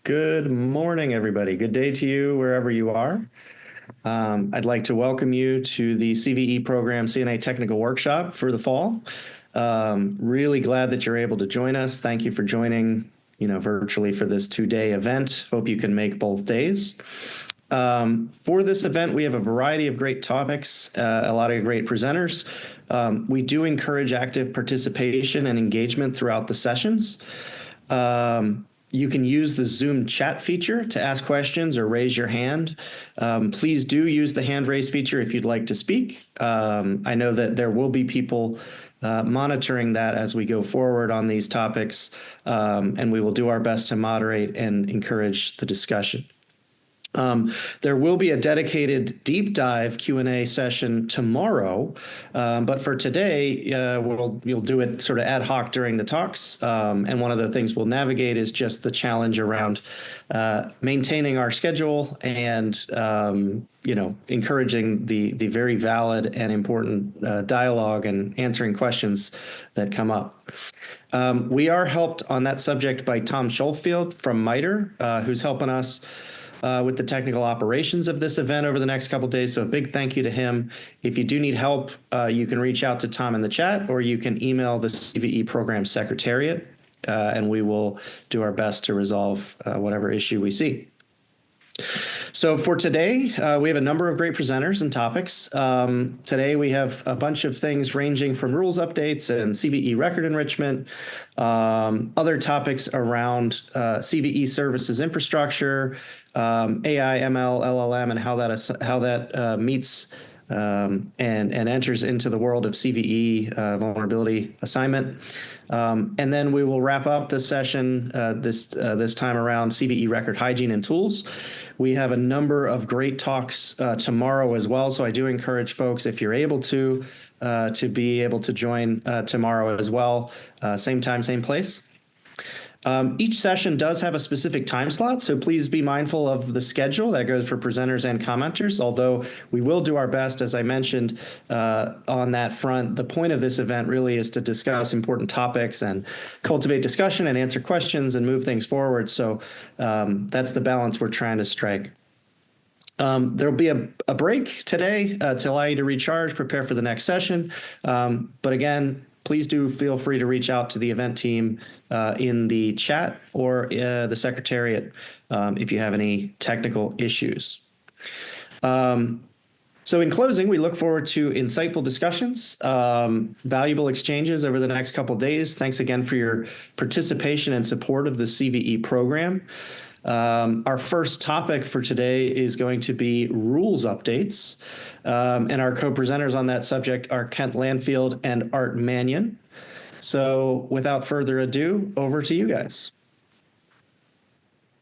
Good morning, everybody. Good day to you wherever you are. I'd like to welcome you to the CVE program CNA Technical Workshop for the fall. Really glad that you're able to join us. Thank you for joining, virtually for this two-day event. Hope you can make both days. For this event, we have a variety of great topics, a lot of great presenters. We do encourage active participation and engagement throughout the sessions. You can use the Zoom chat feature to ask questions or raise your hand. Please do use the hand raise feature if you'd like to speak. I know that there will be people monitoring that as we go forward on these topics, and we will do our best to moderate and encourage the discussion. There will be a dedicated deep dive Q&A session tomorrow, but for today, we'll do it sort of ad hoc during the talks. And one of the things we'll navigate is just the challenge around maintaining our schedule and encouraging the very valid and important dialogue and answering questions that come up. We are helped on that subject by Tom Schofield from MITRE, who's helping us with the technical operations of this event over the next couple of days. So a big thank you to him. If you do need help, you can reach out to Tom in the chat, or you can email the CVE program secretariat, and we will do our best to resolve whatever issue we see. So for today, we have a number of great presenters and topics. Today we have a bunch of things ranging from rules updates and CVE record enrichment, other topics around CVE services infrastructure, AI, ML, LLM, and how that meets and enters into the world of CVE vulnerability assignment. And then we will wrap up the session this time around CVE record hygiene and tools. We have a number of great talks tomorrow as well, so I do encourage folks, if you're able to be able to join tomorrow as well. Same time, same place. Each session does have a specific time slot, so please be mindful of the schedule. That goes for presenters and commenters, although we will do our best, as I mentioned, on that front. The point of this event really is to discuss important topics and cultivate discussion and answer questions and move things forward. So that's the balance we're trying to strike. There'll be a break today to allow you to recharge, prepare for the next session. But again, please do feel free to reach out to the event team in the chat or the secretariat if you have any technical issues. So in closing, we look forward to insightful discussions, valuable exchanges over the next couple of days. Thanks again for your participation and support of the CVE program. Our first topic for today is going to be rules updates, and our co-presenters on that subject are Kent Landfield and Art Mannion. So without further ado, over to you guys.